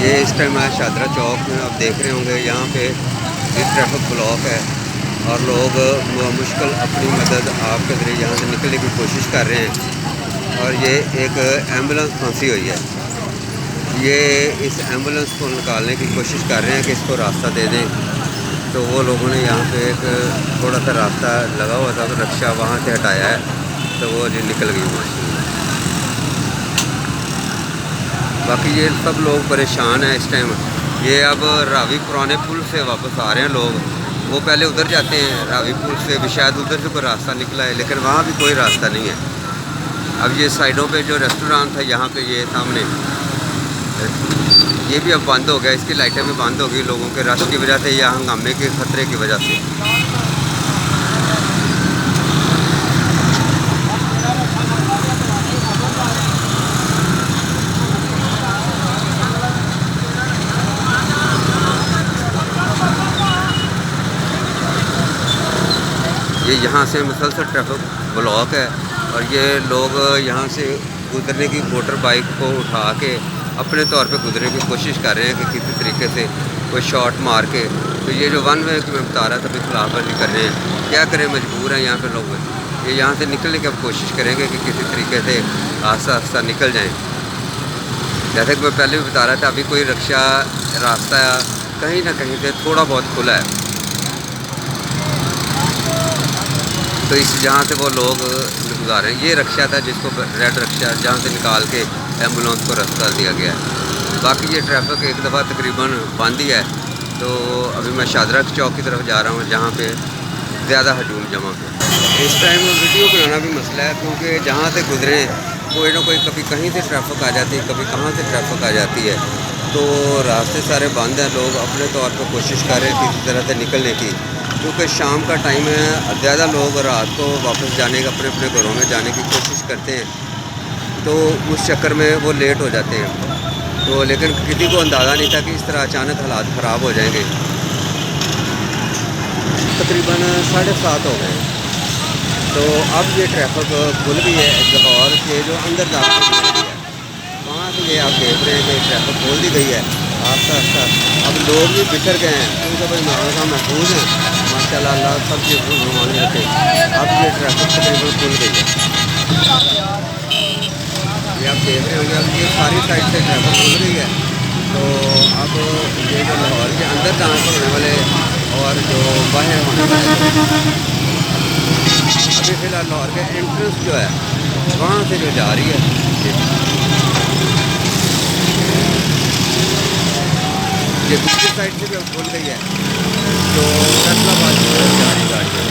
ये इस टाइम है शादरा चौक में, आप देख रहे होंगे यहाँ पे ये ट्रैफिक ब्लॉक है और लोग मुश्किल अपनी मदद आपके ज़रिए यहाँ से निकलने की कोशिश कर रहे हैं। और ये एक एम्बुलेंस फंसी हुई है, ये इस एम्बुलेंस को निकालने की कोशिश कर रहे हैं कि इसको रास्ता दे दें। तो वो लोगों ने यहाँ पे एक थोड़ा सा रास्ता लगा हुआ था तो रिक्शा वहाँ से हटाया है, तो वो जी निकल गई माशाल्लाह। बाकी ये सब लोग परेशान हैं इस टाइम। ये अब रावी पुराने पुल से वापस आ रहे हैं लोग, वो पहले उधर जाते हैं रावी पुल से, भी शायद उधर से कोई रास्ता निकला है, लेकिन वहाँ भी कोई रास्ता नहीं है। अब ये साइडों पे जो रेस्टोरेंट था यहाँ पे, ये सामने, ये भी अब बंद हो गया, इसकी लाइटें भी बंद हो गई लोगों के रश की वजह से या हंगामे के ख़तरे की वजह से। ये यहाँ से मुसलसल ट्रैफिक ब्लॉक है और ये लोग यहाँ से गुजरने की मोटर बाइक को उठा के अपने तौर पे गुजरने की कोशिश कर रहे हैं कि किसी तरीके से कोई शॉट मार के। तो ये जो वन वे की मैं बता रहा था भी खिलाफवर्जी कर रहे हैं, क्या करें, मजबूर हैं यहाँ पे लोग। ये यहाँ से निकलने की अब कोशिश करेंगे कि किसी तरीके से आस्ता आस्ता निकल जाएँ। जैसे कि मैं पहले भी बता रहा था, अभी कोई रक्षा रास्ता कहीं ना कहीं से थोड़ा बहुत खुला है, तो इस जहाँ से वो लोग गुजारे। ये रक्षा था जिसको रेड रक्षा, जहाँ से निकाल के एम्बुलेंस को रद्द कर दिया गया है। बाकी ये ट्रैफिक एक दफ़ा तकरीबन बंद ही है। तो अभी मैं शादरा चौक की तरफ जा रहा हूँ जहाँ पे ज़्यादा हजूम जमा है। इस टाइम वीडियो बनाना भी मसला है, क्योंकि जहाँ से गुजरे कोई ना कोई, कभी कहीं से ट्रैफिक आ जाती है, कभी कहाँ से ट्रैफिक आ जाती है, तो रास्ते सारे बंद हैं। लोग अपने तौर पर कोशिश कर रहे हैं किसी तरह से निकलने की, क्योंकि शाम का टाइम है, ज़्यादा लोग रात को वापस जाने का, अपने अपने घरों में जाने की कोशिश करते हैं, तो उस चक्कर में वो लेट हो जाते हैं। तो लेकिन किसी को अंदाज़ा नहीं था कि इस तरह अचानक हालात ख़राब हो जाएंगे। तकरीबन 7:30 हो गए, तो अब ये ट्रैफिक खुल गई है लाहौर के जो अंदर दाखिल है, वहाँ से ये आप देख रहे हैं कि ट्रैफिक खोल दी गई है आस्ता आस्ता। अब लोग भी बिखर गए हैं, क्योंकि भाई माहौल महफूज है माशाल्लाह, अल्लाह सब चीज़ घुमाने रखे। अब ये ट्रैफिक तकरीबन खुल गई है, ये आप देख रहे होंगे। अब ये सारी साइड से ट्रैफिक खुल गई है। तो अब ये जो लाहौर के अंदर ट्रांसफर होने वाले और जो बाहर होने वाले, अभी फ़िलहाल लाहौर के एंट्रेंस जो है वहाँ से जो जा रही है, ये दूसरी साइड से भी अब खुल गई है, तो फैसलाबाद जा रही गाड़ी है।